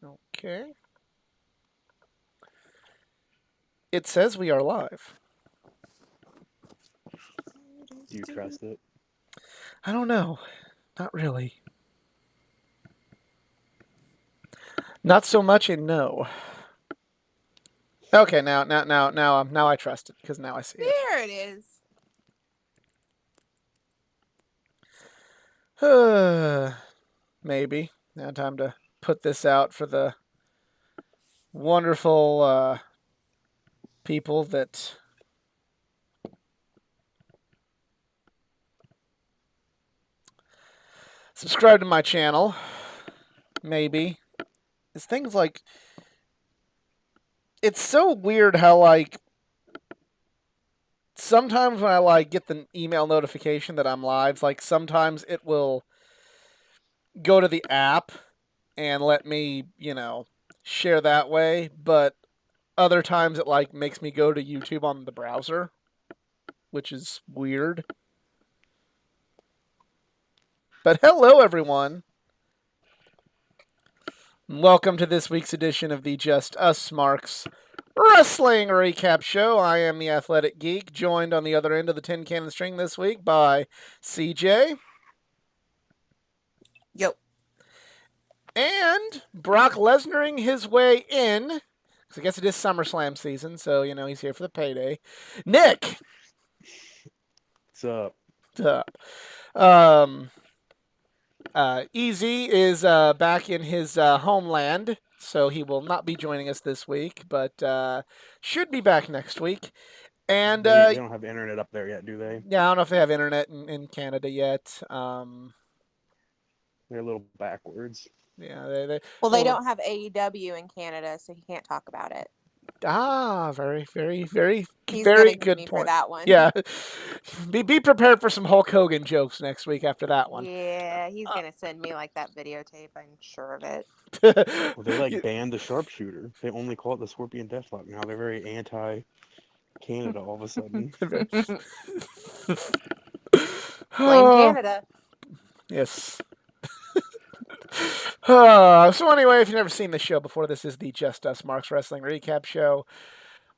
Okay. It says we are live. Do you trust it? I don't know. Not really. Not so much in no. Okay, now I trust it because now I see There it is. it. Maybe now time to put this out for the wonderful people that subscribe to my channel. Maybe it's things like it's so weird how like sometimes when I like get the email notification that I'm live, like sometimes it will go to the app and let me, share that way, but other times it like makes me go to YouTube on the browser, which is weird. But hello everyone. Welcome to this week's edition of the Just Us Marks Wrestling Recap Show. I am the Athletic Geek, joined on the other end of the tin cannon string this week by CJ. Yo. And Brock Lesnaring his way in. Because I guess it is SummerSlam season, so, he's here for the payday. Nick! What's up? Um, Easy is back in his homeland, so he will not be joining us this week, but should be back next week. And They don't have internet up there yet, do they? yeah, I don't know if they have internet in Canada yet. They're a little backwards. Yeah, Well, they don't have AEW in Canada, so he can't talk about it. Very, very, very, He's very gonna get good me for point. that one. Yeah, be prepared for some Hulk Hogan jokes next week after that one. Yeah, he's gonna send me like that videotape. I'm sure of it. Well, they like banned the sharpshooter. They only call it the Scorpion Deathlock now. They're very anti-Canada all of a sudden. Blame Canada. Yes. So anyway, if you've never seen the show before, this is the Just Us Marks Wrestling Recap Show.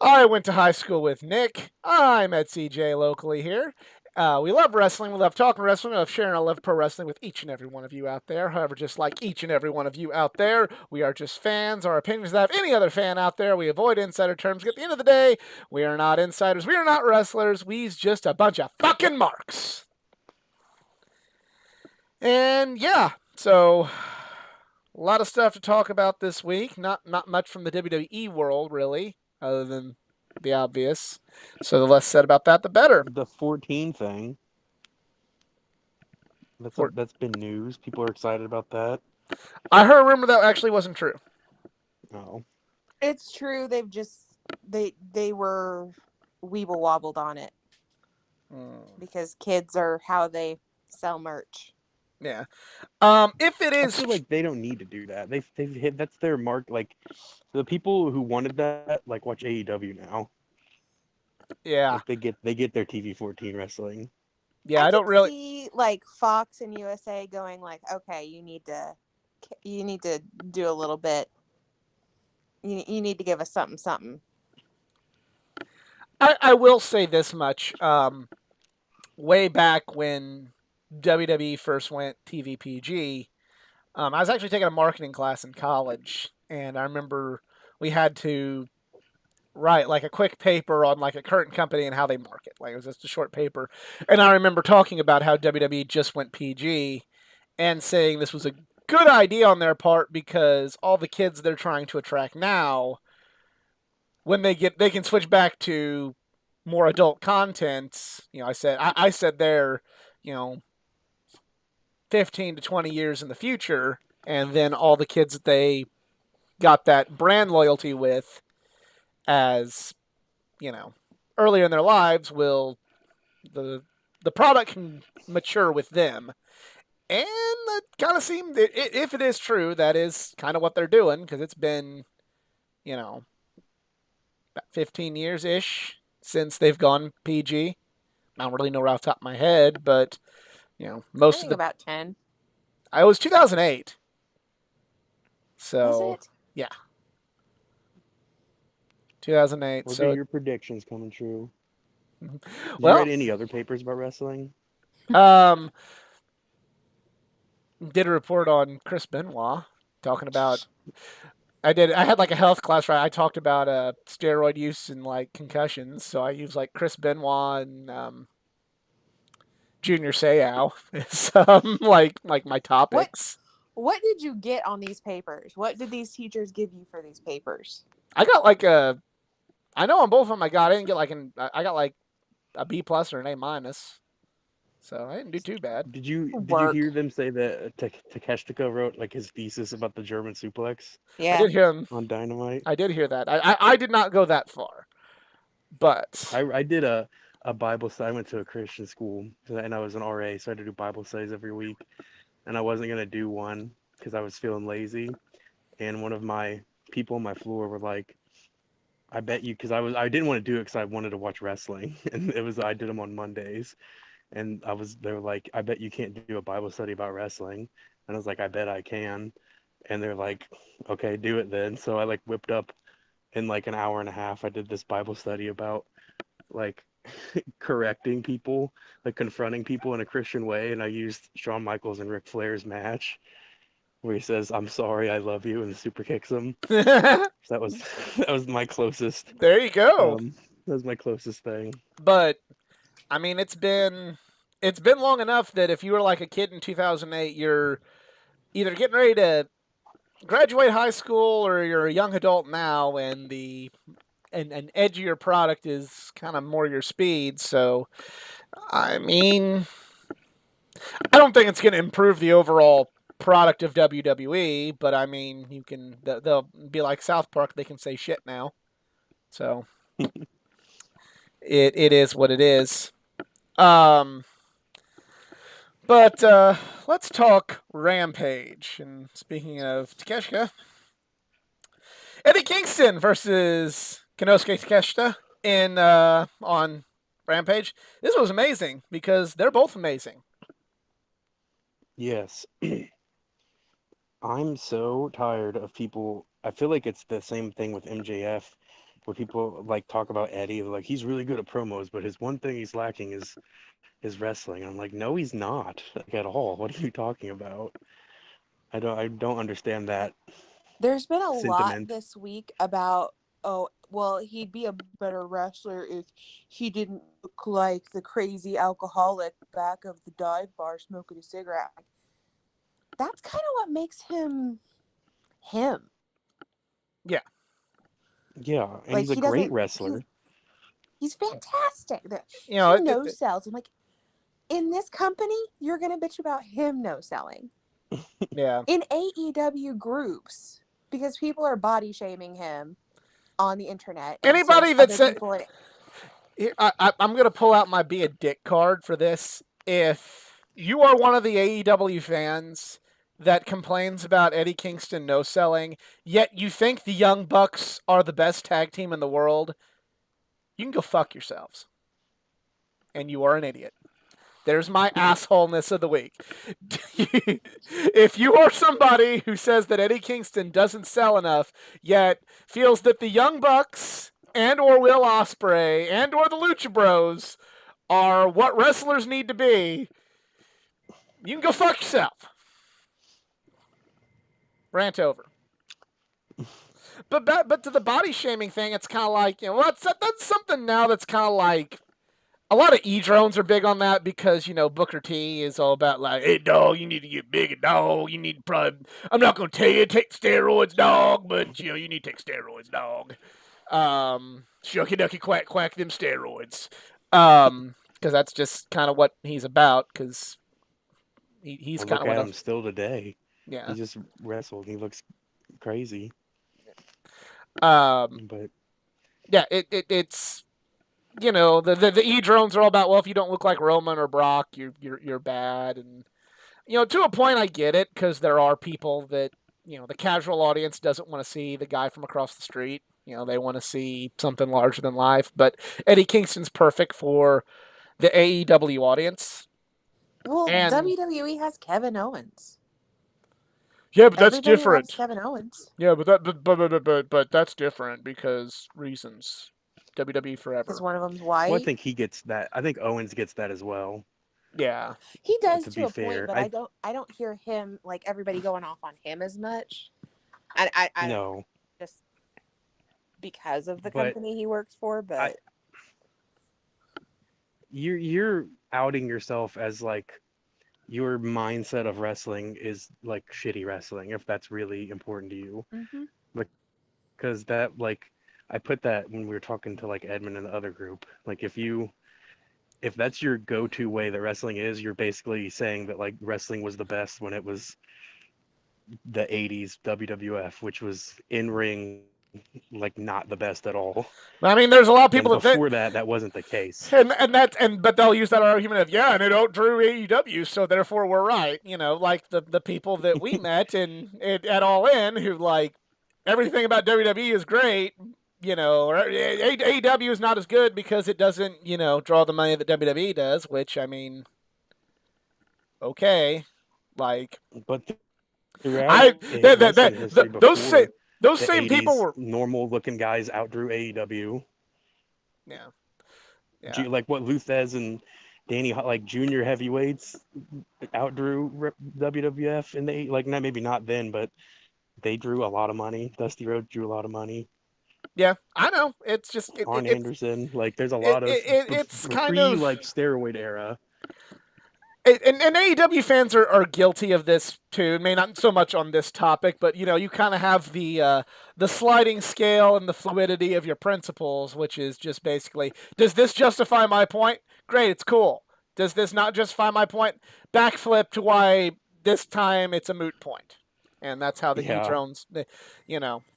I went to high school with Nick. I met CJ locally here. We love wrestling. We love talking wrestling. We love sharing our love of pro wrestling with each and every one of you out there. However, just like each and every one of you out there, we are just fans. Our opinions that have any other fan out there. We avoid insider terms. At the end of the day, we are not insiders. We are not wrestlers. We's just a bunch of fucking marks. And yeah, so a lot of stuff to talk about this week. Not much from the WWE world, really, other than the obvious. So the less said about that, the better. The 14 thing. That's been news. People are excited about that. I heard a rumor that actually wasn't true. Oh. It's true. They've just they were weeble wobbled on it because kids are how they sell merch. Yeah. If it I is, feel like they don't need to do that. They've hit that's their mark. Like the people who wanted that like watch AEW now. yeah, Like they get their TV 14 wrestling. yeah, I I can don't really. see like Fox and USA going like, okay, you need to do a little bit. You need to give us something. I will say this much. Way back when WWE first went TVPG, I was actually taking a marketing class in college, and I remember we had to write like a quick paper on like a current company and how they market. Like it was just a short paper, and I remember talking about how WWE just went PG, and saying this was a good idea on their part because all the kids they're trying to attract now, when they can switch back to more adult content. I said they're, you know, 15 to 20 years in the future, and then all the kids that they got that brand loyalty with as, earlier in their lives will the the product can mature with them. And that kind of seemed, if it is true, that is kind of what they're doing because it's been, you know, about 15 years ish since they've gone PG. I don't really know right off the top of my head, but I most of think the about 10. I was 2008. So it? yeah, 2008. Look at So your predictions coming true. Did you well, write any other papers about wrestling? um, did a report on Chris Benoit talking about. I did. I had like a health class where I talked about steroid use and like concussions. So I used like Chris Benoit and Junior Seau as like my What topics. what did you get on these papers? What did these teachers give you for these papers? I got like a. I know on both of them I didn't get like an. I got like a B plus or an A minus. So I didn't do too bad. Did you Work. hear them say that Takeshita wrote like his thesis about the German suplex I Yeah. did hear him. on Dynamite? I did hear that. I did not go that far, but I did a Bible study. I went to a Christian school and I was an RA, so I had to do Bible studies every week. And I wasn't gonna do one because I was feeling lazy. And one of my people on my floor were like, "I bet you," because I didn't want to do it because I wanted to watch wrestling, and I did them on Mondays, and they were like, "I bet you can't do a Bible study about wrestling," and I was like, "I bet I can," and they're like, "Okay, do it then." So I like whipped up in like an hour and a half. I did this Bible study about like correcting people, like confronting people in a Christian way, and I used Shawn Michaels and Ric Flair's match where he says, "I'm sorry, I love you," and super kicks him. there So that was that was my closest. you go. That was my closest thing. But I mean, it's been long enough that if you were like a kid in 2008, you're either getting ready to graduate high school or you're a young adult now, and an edgier product is kind of more your speed. So I mean, I don't think it's going to improve the overall product of WWE, but I mean, they'll be like South Park. They can say shit now. So it is what it is. Um, but let's talk Rampage. And speaking of Takeshita, Eddie Kingston versus Konosuke Takeshita in on Rampage. This was amazing because they're both amazing. Yes. I'm so tired of people. I feel like it's the same thing with MJF, where people like talk about Eddie, like he's really good at promos, but his one thing he's lacking is wrestling. I'm like, no, he's not, like at all. What are you talking about? I don't understand that There's been a lot sentiment. this week about, oh, well, he'd be a better wrestler if he didn't look like the crazy alcoholic back of the dive bar smoking a cigarette. That's kind of what makes him him. Yeah. Yeah, and Like he's a he great doesn't. wrestler. He's fantastic. You know, He no sells. I'm like, in this company, you're gonna bitch about him no selling. yeah. In AEW groups, because people are body shaming him on the internet. Anybody so that other said, people are, I'm going to pull out my be a dick card for this. If you are one of the AEW fans that complains about Eddie Kingston no selling, yet you think the Young Bucks are the best tag team in the world, you can go fuck yourselves. And you are an idiot. There's my assholeness of the week. If you are somebody who says that Eddie Kingston doesn't sell enough, yet feels that the Young Bucks and or Will Ospreay and or the Lucha Bros are what wrestlers need to be, you can go fuck yourself. Rant over. But to the body shaming thing, it's kind of like, that's something now that's kind of like, a lot of E-drones are big on that because, Booker T is all about like, hey, dog, you need to get bigger, dog. You need to probably, I'm not going to tell you to take steroids, dog, but, you need to take steroids, dog. Shucky ducky quack quack them steroids. Because that's just kind of what he's about because he's kind of Look one at of, him still today. yeah. He just wrestled. He looks crazy. But Yeah, it's... the E-drones are all about, well, if you don't look like Roman or Brock, you're bad. And, to a point, I get it, because there are people that, the casual audience doesn't want to see the guy from across the street. They want to see something larger than life. But Eddie Kingston's perfect for the AEW audience. well, And WWE has Kevin Owens. Yeah, but that's Everybody different. loves Kevin Owens. Yeah, but that's different because reasons. WWE forever. Because one of them's Well, I white. think he gets that. I think Owens gets that as well. Yeah. He does To to be a fair, point, but I don't hear him like everybody going off on him as much. I don't know, No, just because of the but company he works for, but I you're outing yourself as like your mindset of wrestling is like shitty wrestling if that's really important to you. Mhm. Because that like I put that when we were talking to like Edmund and the other group. Like if that's your go-to way that wrestling is, you're basically saying that like wrestling was the best when it was the 80s WWF, which was in ring like not the best at all. I mean, there's a lot of And people that think, before that, that wasn't the case. but they'll use that argument of yeah, and it outdrew AEW, so therefore we're right. You know, like the people that we met at All In who like everything about WWE is great. You know, or AEW is not as good because it doesn't draw the money that WWE does. Which I mean, okay, like But throughout I wrestling history before those the same people 80s, were normal looking guys outdrew AEW. yeah yeah. Like what Luthez and Danny, like junior heavyweights, outdrew WWF, and they like not maybe not then, but they drew a lot of money. Dusty Rhodes drew a lot of money. Yeah, I know. It's just Arn Anderson, like there's a lot of it's kind pre of like steroid era. and AEW fans are guilty of this too. May not so much on this topic, but you kind of have the sliding scale and the fluidity of your principles, which is just basically, does this justify my point? Great, it's cool. Does this not justify my point? Backflip to why this time it's a moot point, and that's how the Yeah, e-drones,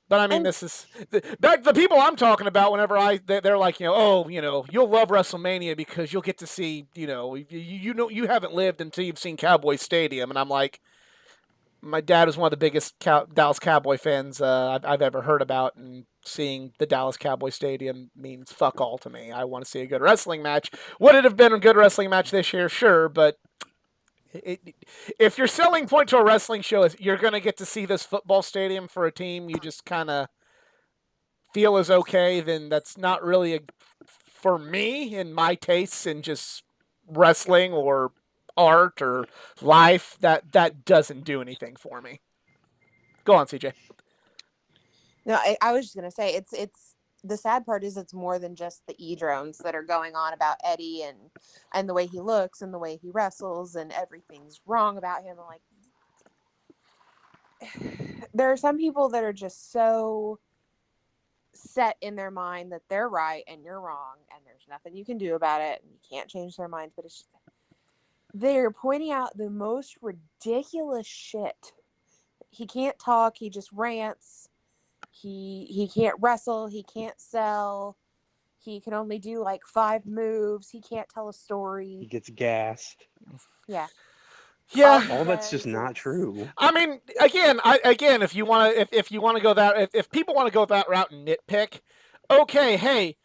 But I mean, and this is the people I'm talking about. Whenever they're like, oh, you'll love WrestleMania because you'll get to see, you haven't lived until you've seen Cowboy Stadium, and I'm like, my dad was one of the biggest Dallas Cowboy fans I've ever heard about, and seeing the Dallas Cowboy Stadium means fuck all to me. I want to see a good wrestling match. Would it have been a good wrestling match this year? Sure, but if your selling point to a wrestling show is you're going to get to see this football stadium for a team you just kind of feel is okay, then that's not really for me in my tastes in just wrestling or art or life. That doesn't do anything for me. Go on, CJ. no, I was just gonna say it's the sad part is it's more than just the e-drones that are going on about Eddie and the way he looks and the way he wrestles and everything's wrong about him. Like there are some people that are just so set in their mind that they're right and you're wrong and there's nothing you can do about it and you can't change their minds, but it's just, they're pointing out the most ridiculous shit. He can't talk, he just rants. He can't wrestle, he can't sell. He can only do like 5 moves. He can't tell a he story. gets gassed. Yeah. Yeah. All that's just not true. I mean, again, if you want to, if you want to go that, if people want to go that route and nitpick, okay, hey,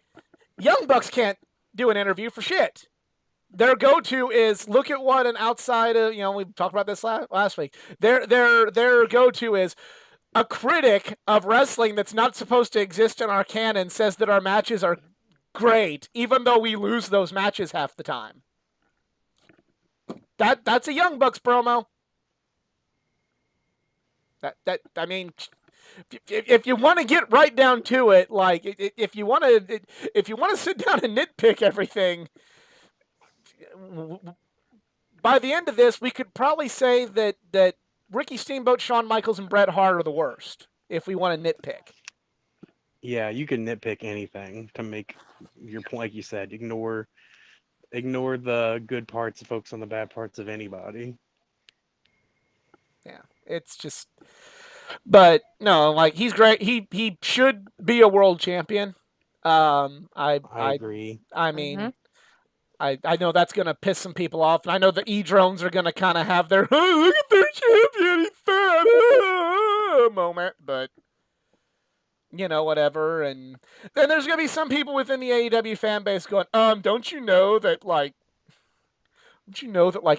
Young Bucks can't do an interview for shit. Their go-to is look at what an outside of, we talked about this last week. Their go-to is a critic of wrestling that's not supposed to exist in our canon says that our matches are great, even though we lose those matches half the time. That's a Young Bucks promo. I mean, if you want to get right down to it, like if you want to sit down and nitpick everything, by the end of this, we could probably say that Ricky Steamboat, Shawn Michaels, and Bret Hart are the worst. If we want to nitpick. Yeah, you can nitpick anything to make your point. Like you said, ignore the good parts, focus on the bad parts of anybody. Yeah, it's just. But no, like he's great. He should be a world champion. I agree. I mean, I know that's gonna piss some people off, and I know the e-drones are gonna kind of have their look at their champion, he's fat moment, but whatever. And then there's gonna be some people within the AEW fan base going, don't you know that like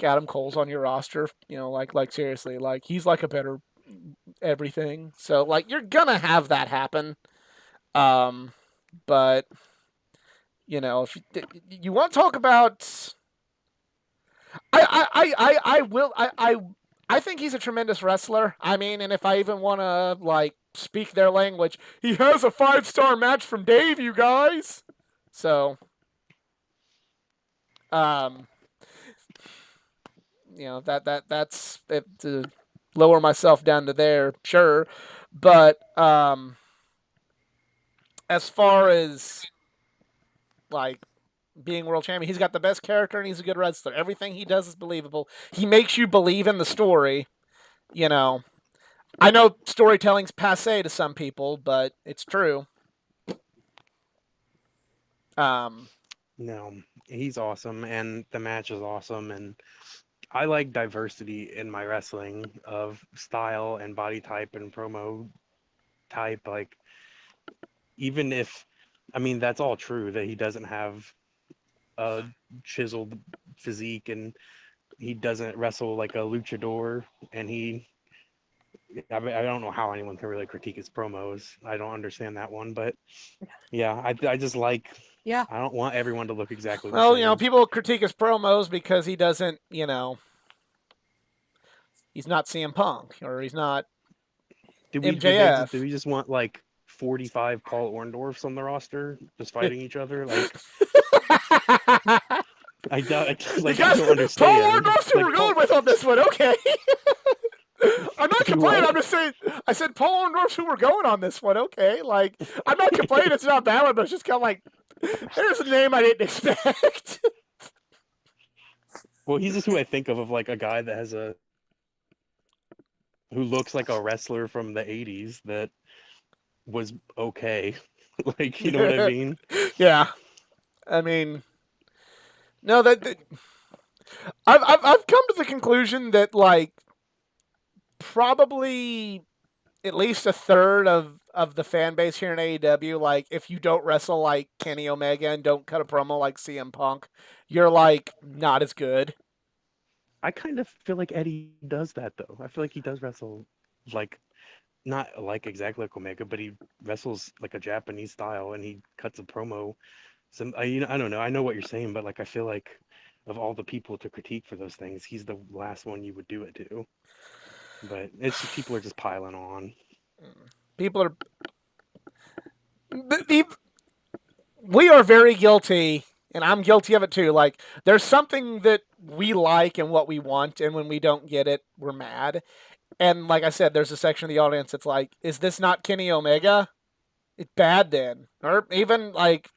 Adam Cole's on your roster? Like seriously, like he's like a better everything. So like you're gonna have that happen. But if you want to talk about, I will I think he's a tremendous wrestler. I mean, and if I even want to like speak their language, he has a 5-star match from Dave, you guys. So, um, that's it, to lower myself down to there, sure, but as far as like being world champion, he's got the best character and he's a good wrestler. Everything he does is believable. He makes you believe in the story. I know storytelling's passe to some people, but it's true. No, he's awesome, and the match is awesome, and I like diversity in my wrestling of style and body type and promo type. Like, even if, I mean, that's all true that he doesn't have a chiseled physique and he doesn't wrestle like a luchador, and I mean, I don't know how anyone can really critique his promos. I don't understand that one, but yeah, I just like, Yeah. I don't want everyone to look exactly the Well, same. people critique his promos because he doesn't, he's not CM Punk or he's not MJF. Do we just want like 45 Paul Orndorffs on the roster just fighting each other? Like, I don't like. I don't understand. Paul Orndorff's who Like, we're going with on this one. Okay. I'm not complaining. What? I'm just saying. I said Paul Orndorff's who we're going on this one. Okay. Like, I'm not complaining. It's not bad, but it's just kind of like, there's a name I didn't expect. Well, he's just who I think of like a guy that has who looks like a wrestler from the 80s that was okay. Like, you know what I mean? Yeah. I mean, no, I've come to the conclusion that like probably at least a third of the fan base here in AEW, like if you don't wrestle like Kenny Omega and don't cut a promo like CM Punk, you're like not as good. I kind of feel like Eddie does that though. I feel like he does wrestle like not like exactly like Omega, but he wrestles like a Japanese style and he cuts a promo. I don't know. I know what you're saying, but like I feel like of all the people to critique for those things, he's the last one you would do it to. But it's just, people are just piling on. People are. We are very guilty, and I'm guilty of it too. Like, there's something that we like and what we want, and when we don't get it, we're mad. And like I said, there's a section of the audience that's like, "Is this not Kenny Omega? It's bad then." Or even like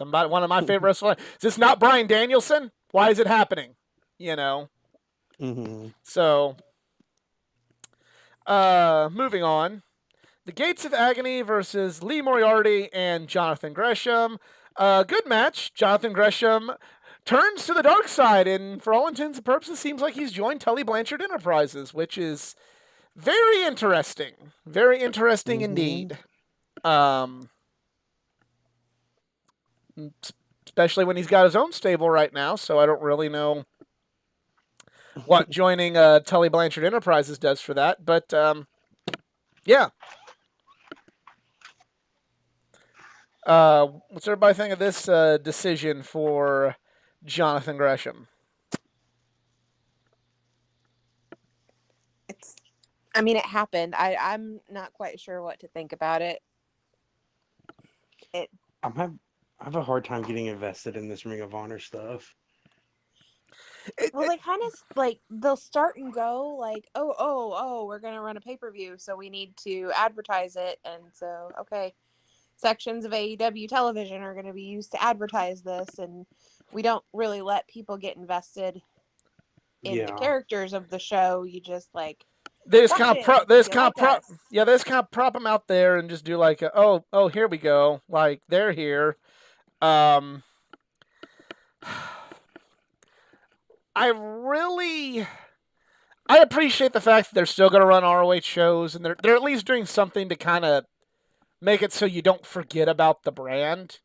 one of my favorite wrestlers, "Is this not Bryan Danielson? Why is it happening?" Mm-hmm. So, moving on. The Gates of Agony versus Lee Moriarty and Jonathan Gresham. Good match. Jonathan Gresham turns to the dark side, and for all intents and purposes, seems like he's joined Tully Blanchard Enterprises, which is very interesting. Very interesting indeed. Especially when he's got his own stable right now, so I don't really know what joining Tully Blanchard Enterprises does for that, but yeah. What's everybody think of this decision for Jonathan Gresham? It happened. I'm not quite sure what to think about it. I have a hard time getting invested in this Ring of Honor stuff. Well, they kind of like they'll start and go like, oh, we're gonna run a pay-per-view, so we need to advertise it, and so okay, sections of AEW television are going to be used to advertise this, and we don't really let people get invested in the characters of the show. You just like they just kind of prop them out there and just do like oh here we go, like they're here. I appreciate the fact that they're still going to run ROH shows, and they're at least doing something to kind of make it so you don't forget about the brand.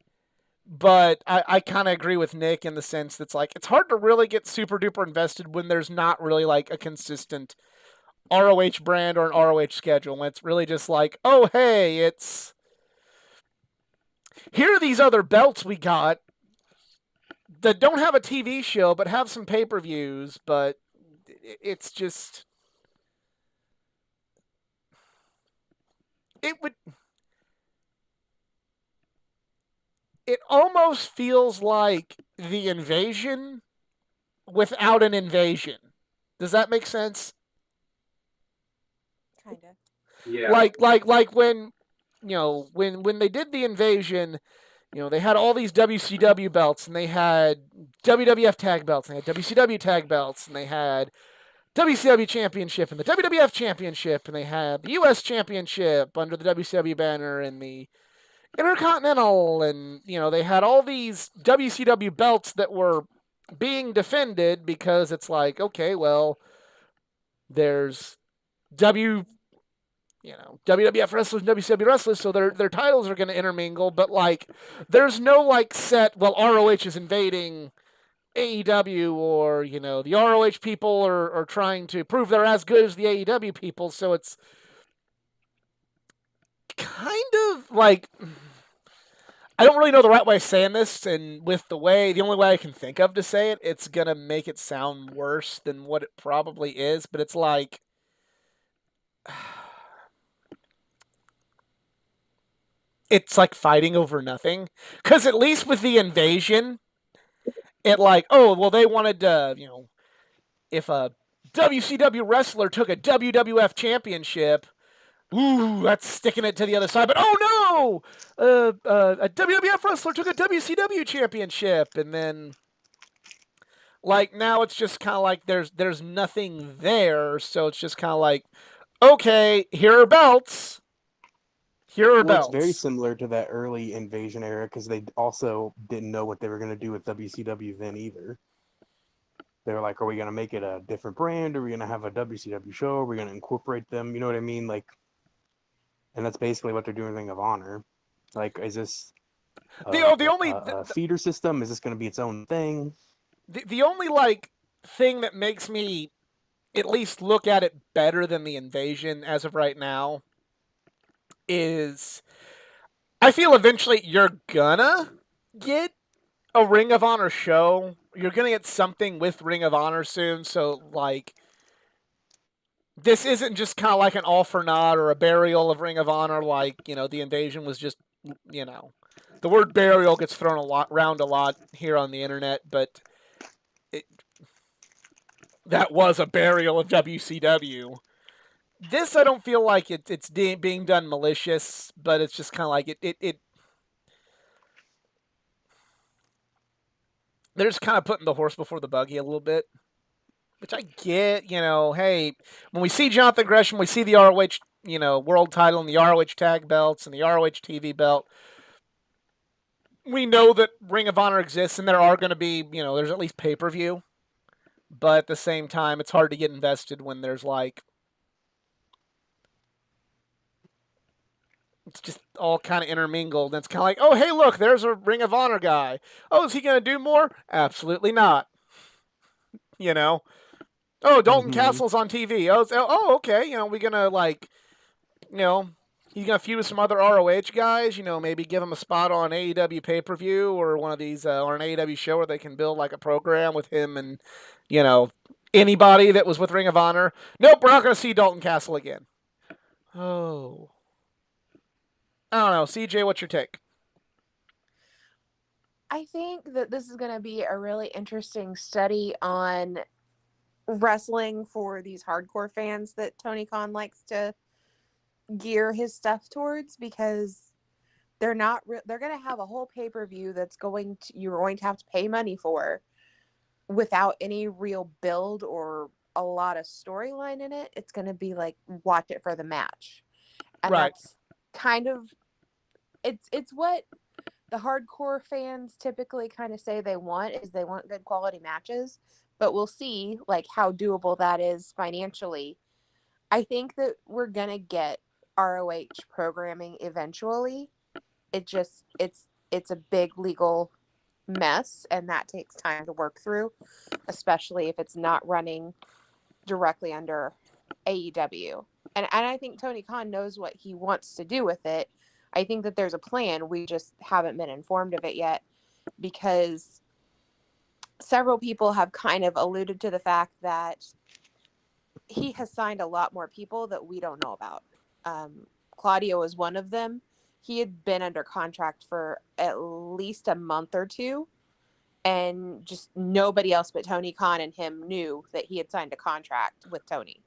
But I kind of agree with Nick in the sense that's like it's hard to really get super duper invested when there's not really like a consistent ROH brand or an ROH schedule. When it's really just like, oh hey, it's here are these other belts we got that don't have a TV show but have some pay-per-views, but it's just it would it almost feels like the invasion without an invasion. Does that make sense? Kind of. Yeah. Like when when they did the invasion, they had all these WCW belts and they had WWF tag belts and they had WCW tag belts and they had WCW championship and the WWF championship and they had the US championship under the WCW banner and the Intercontinental, and they had all these WCW belts that were being defended because it's like, okay, well, there's WWF wrestlers and WCW wrestlers, so their titles are going to intermingle, but like there's no like set, well, ROH is invading AEW, or the ROH people are trying to prove they're as good as the AEW people, so it's kind of like, I don't really know the right way of saying this, and with the only way I can think of to say it, it's gonna make it sound worse than what it probably is, but it's like, it's like fighting over nothing. Because at least with the invasion, it like, oh, well, they wanted to, if a WCW wrestler took a WWF championship, ooh, that's sticking it to the other side. But oh no, a WWF wrestler took a WCW championship, and then like now it's just kind of like there's nothing there, so it's just kind of like, okay, here are belts. Here are Well, belts. it's very similar to that early invasion era because they also didn't know what they were going to do with WCW then either. They were like, are we going to make it a different brand? Are we going to have a WCW show? Are we going to incorporate them? You know what I mean? Like, and that's basically what they're doing with Ring of Honor. Like, is this a feeder system? Is this going to be its own thing? The only like thing that makes me at least look at it better than the invasion as of right now is I feel eventually you're gonna get a Ring of Honor show. You're gonna get something with Ring of Honor soon, so like this isn't just kind of like an all for naught or a burial of Ring of Honor. Like the invasion was just the word burial gets thrown around a lot here on the internet, but that was a burial of WCW. This I don't feel like it's being done malicious, but it's just kind of like it. They're just kind of putting the horse before the buggy a little bit, which I get. Hey, when we see Jonathan Gresham, we see the ROH, world title and the ROH tag belts and the ROH TV belt. We know that Ring of Honor exists, and there are going to be, there's at least pay-per-view. But at the same time, it's hard to get invested when there's like, it's just all kind of intermingled. And it's kind of like, oh, hey, look, there's a Ring of Honor guy. Oh, is he going to do more? Absolutely not. Oh, Dalton Castle's on TV. Oh, okay. We're going to like, he's going to feud with some other ROH guys, maybe give him a spot on AEW pay-per-view or one of these, or an AEW show where they can build like a program with him and, anybody that was with Ring of Honor. Nope, we're not going to see Dalton Castle again. Oh. I don't know. CJ, what's your take? I think that this is going to be a really interesting study on wrestling for these hardcore fans that Tony Khan likes to gear his stuff towards, because they're going to have a whole pay-per-view that's you're going to have to pay money for without any real build or a lot of storyline in it. It's going to be like, watch it for the match. And right. That's kind of, it's what the hardcore fans typically kind of say they want good quality matches, but we'll see like how doable that is financially. I think that we're going to get ROH programming eventually. It's a big legal mess, and that takes time to work through, especially if it's not running directly under AEW. And I think Tony Khan knows what he wants to do with it. I think that there's a plan. We just haven't been informed of it yet, because several people have kind of alluded to the fact that he has signed a lot more people that we don't know about. Claudio is one of them. He had been under contract for at least a month or two, and just nobody else but Tony Khan and him knew that he had signed a contract with Tony.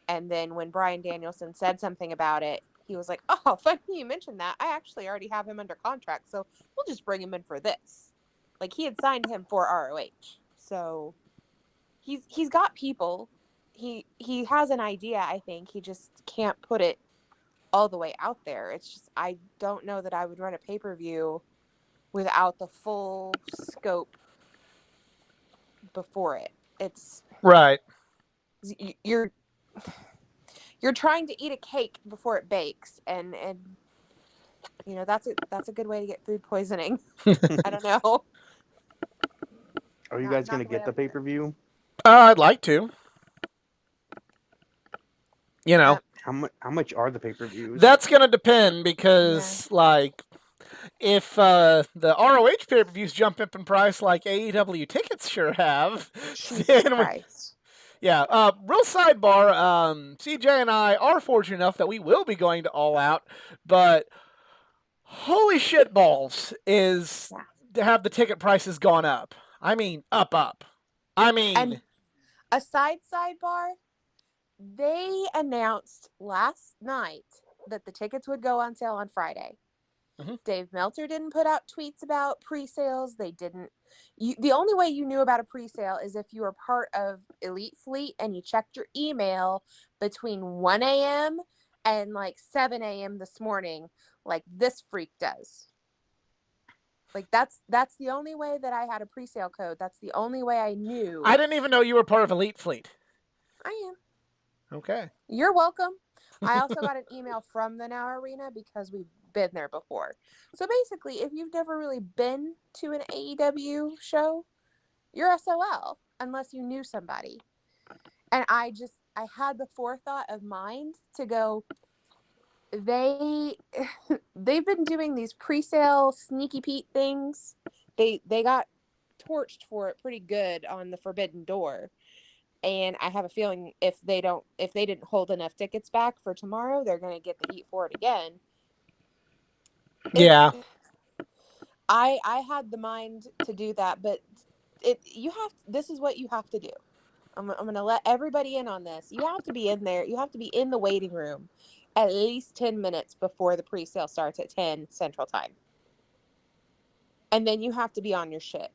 And then when Bryan Danielson said something about it, he was like, "Oh, funny you mentioned that. I actually already have him under contract, so we'll just bring him in for this." Like, he had signed him for ROH. So he's got people. He has an idea, I think. He just can't put it all the way out there. It's just, I don't know that I would run a pay-per-view without the full scope before it. It's Right. you're trying to eat a cake before it bakes, and you know, that's a good way to get food poisoning. I don't know. Are you Not- guys not gonna the way get I the would do it. pay-per-view? I'd like to. You know, How much are the pay-per-views? that's gonna depend because, like, if the ROH pay-per-views jump up in price like AEW tickets sure have, Jesus then Christ. yeah. Real sidebar. CJ and I are fortunate enough that we will be going to All Out, but holy shit balls is Yeah. to have the ticket prices gone up. I mean, up. I mean, And a sidebar, they announced last night that the tickets would go on sale on Friday. Mhm. Dave Meltzer didn't put out tweets about pre-sales. They didn't. The only way you knew about a pre-sale is if you were part of Elite Fleet and you checked your email between 1 a.m. and like 7 a.m. this morning, like this freak does. Like, that's the only way that I had a pre-sale code. That's the only way I knew. I didn't even know you were part of Elite Fleet. I am. Okay. You're welcome. I also got an email from the Now Arena because we've been there before. So basically, if you've never really been to an AEW show, you're SOL unless you knew somebody. And I had the forethought of mind to go, they've been doing these pre-sale sneaky Pete things. They got torched for it pretty good on the Forbidden Door. And I have a feeling if they didn't hold enough tickets back for tomorrow, they're going to get the heat for it again. Yeah. I had the mind to do that, but this is what you have to do. I'm going to let everybody in on this. You have to be in there. You have to be in the waiting room at least 10 minutes before the pre-sale starts at 10 Central Time. And then you have to be on your shit.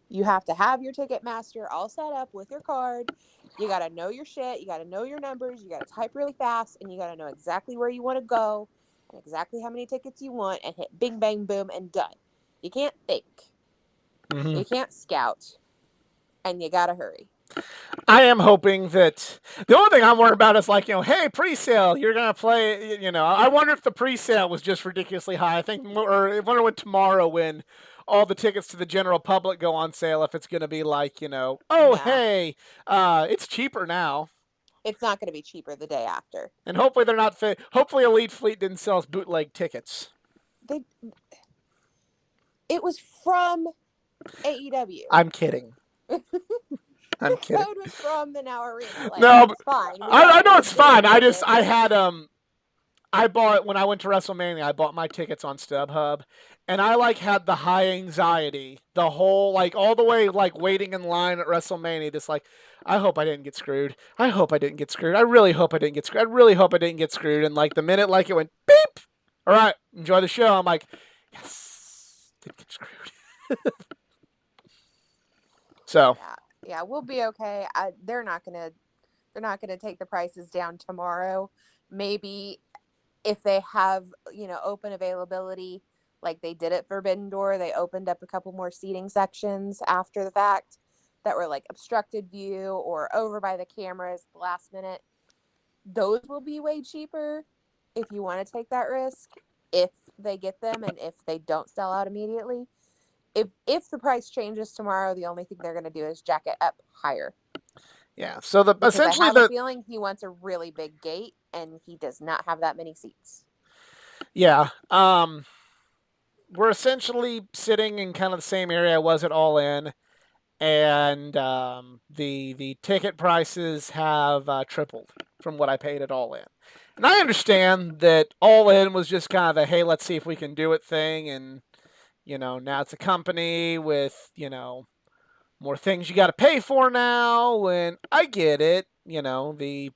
You have to have your Ticketmaster all set up with your card. You got to know your shit. You got to know your numbers. You got to type really fast, and you got to know exactly where you want to go and exactly how many tickets you want, and hit bing, bang, boom, and done. You can't think. Mm-hmm. You can't scout, and you got to hurry. I am hoping that the only thing I'm worried about is like, hey, pre-sale, you're going to play, I wonder if the pre-sale was just ridiculously high. I wonder when tomorrow when all the tickets to the general public go on sale, if it's going to be like, hey, it's cheaper now. It's not going to be cheaper the day after. And hopefully they're not, hopefully Elite Fleet didn't sell us bootleg tickets. It was from AEW. I'm kidding. I'm kidding. The code was from the Now Arena. Like, no, it's fine. I know it's fine. I bought when I went to WrestleMania. I bought my tickets on StubHub, and I had the high anxiety the whole all the way waiting in line at WrestleMania. Just I hope I didn't get screwed. I hope I didn't get screwed. I really hope I didn't get screwed. I really hope I didn't get screwed. And the minute it went beep, all right, enjoy the show. I'm like, yes, didn't get screwed. So. Yeah, we'll be okay. They're not gonna take the prices down tomorrow. Maybe if they have open availability like they did at Forbidden Door, they opened up a couple more seating sections after the fact that were obstructed view or over by the cameras at the last minute. Those will be way cheaper if you want to take that risk, if they get them and if they don't sell out immediately. If the price changes tomorrow, the only thing they're going to do is jack it up higher. Yeah. So the because I essentially have a the feeling he wants a really big gate, and he does not have that many seats. yeah. We're essentially sitting in kind of the same area I was at All In, and the ticket prices have tripled from what I paid at All In. And I understand that All In was just kind of a hey, let's see if we can do it thing, and now it's a company with more things you got to pay for now. And I get it. The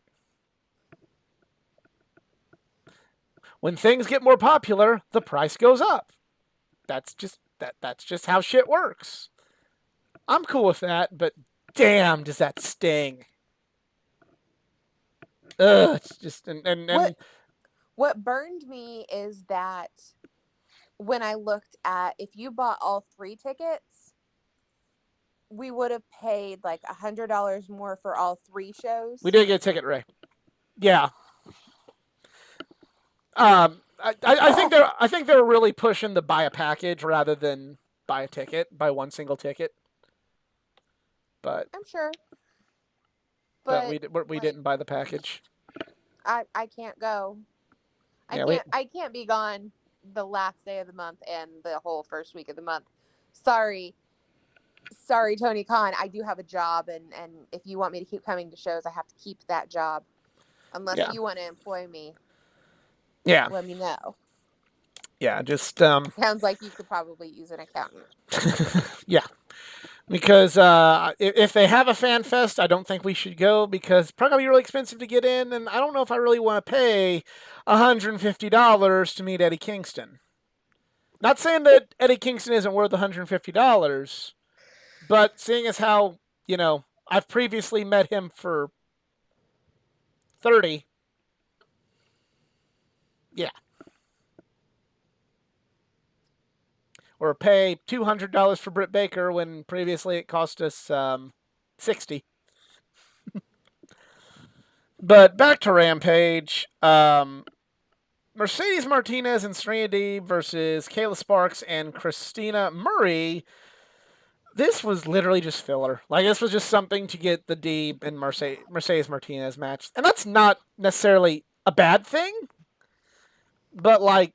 when things get more popular, the price goes up. That's just how shit works. I'm cool with that, but damn, does that sting? Ugh, it's just and What burned me is that when I looked at if you bought all 3 tickets, we would have paid like $100 more for all 3 shows. we did get a ticket, Ray. Yeah. I think they're really pushing the buy a package rather than buy a ticket, buy one single ticket. But I'm sure, but but we like didn't buy the package. I can't go. Yeah, we I can't be gone the last day of the month and the whole first week of the month. Sorry. Sorry, Tony Khan. I do have a job, and if you want me to keep coming to shows, I have to keep that job. Unless yeah you want to employ me, yeah let me know. yeah just Sounds like you could probably use an accountant. yeah. Because if they have a fan fest, I don't think we should go because it's probably gonna be really expensive to get in, and I don't know if I really want to pay $150 to meet Eddie Kingston. Not saying that Eddie Kingston isn't worth $150, but seeing as how I've previously met him for 30, yeah, or pay $200 for Britt Baker when previously it cost us 60. But back to Rampage. Mercedes Martinez and Serena Deeb versus Kayla Sparks and Christina Murray. This was literally just filler. Like, this was just something to get the Deeb and Mercedes Martinez match. And that's not necessarily a bad thing, but, like,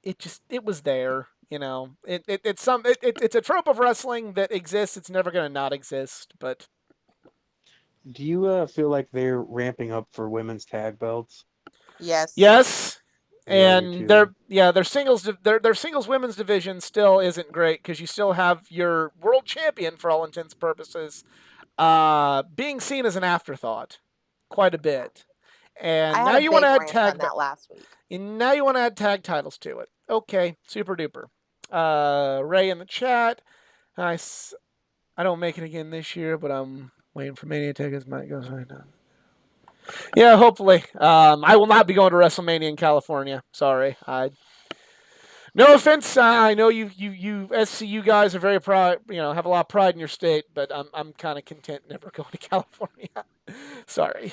it was there. It's a trope of wrestling that exists. It's never going to not exist, but Do you feel like they're ramping up for women's tag belts? Yes. yes. Yeah, I do And too. their singles women's division still isn't great because you still have your world champion for all intents and purposes being seen as an afterthought quite a bit. I And had now a you want to big add rant on that last week. and now you want to add tag titles to it. Okay, super duper. Ray in the chat. I don't make it again this year, but I'm waiting for Mania tickets. Might go right now. Yeah, hopefully. I will not be going to WrestleMania in California. Sorry. No offense. I know you SCU guys are very proud. Have a lot of pride in your state, but I'm kind of content never going to California. Sorry.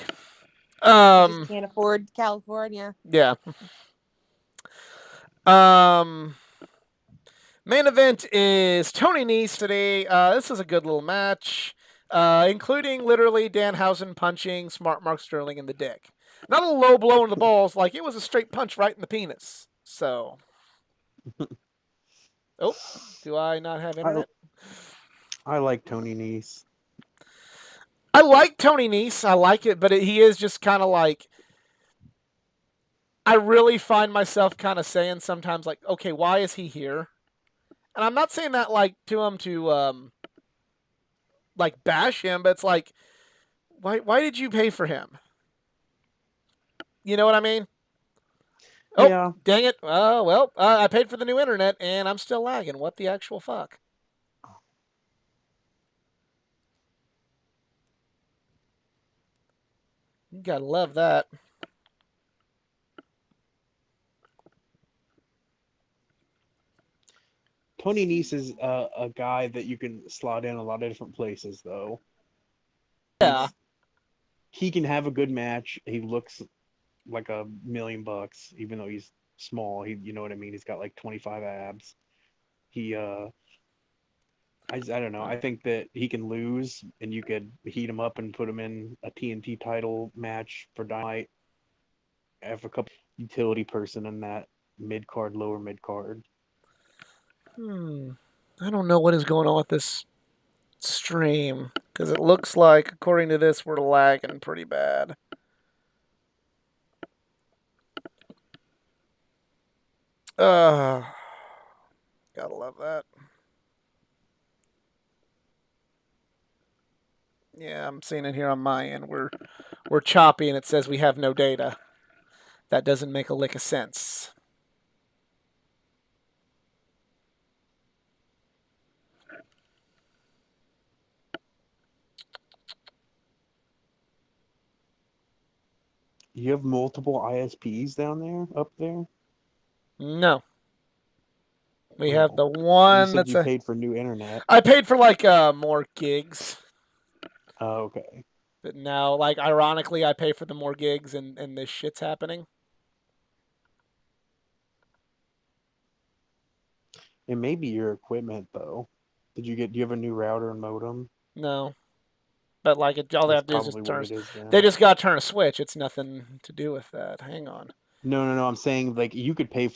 You just can't afford California. Yeah. Main event is Tony Nese today. This is a good little match, including literally Danhausen punching Smart Mark Sterling in the dick. Not a low blow in the balls, like it was a straight punch right in the penis. So, do I not have internet? I like Tony Nese. I like Tony Nese. I like it, but he is just kind of like. I really find myself kind of saying sometimes, like, okay, why is he here? And I'm not saying that like to him to like bash him, but it's like, why did you pay for him? You know what I mean? Oh, Yeah. dang it. Well, I paid for the new internet and I'm still lagging. What the actual fuck? You gotta love that. Tony Nese is a guy that you can slot in a lot of different places, though. Yeah. He can have a good match. He looks like $1,000,000, even though he's small. You know what I mean? He's got like 25 abs. He I don't know. I think that he can lose, and you could heat him up and put him in a TNT title match for Dynamite. Have a couple utility person in that mid card, lower mid card. I don't know what is going on with this stream because it looks like, according to this, we're lagging pretty bad. Gotta love that. Yeah, I'm seeing it here on my end. We're choppy and it says we have no data. That doesn't make a lick of sense. You have multiple ISPs down there, up there? No. We Oh. have the You one said that's you paid for new internet. I paid for like more gigs. Oh, okay. But now, like, ironically, I pay for the more gigs and this shit's happening. It may be your equipment though. Do you have a new router and modem? No. But like all they That's have to do is probably just what turn. it is then. They just got to turn a switch. It's nothing to do with that. Hang on. No. I'm saying like you could pay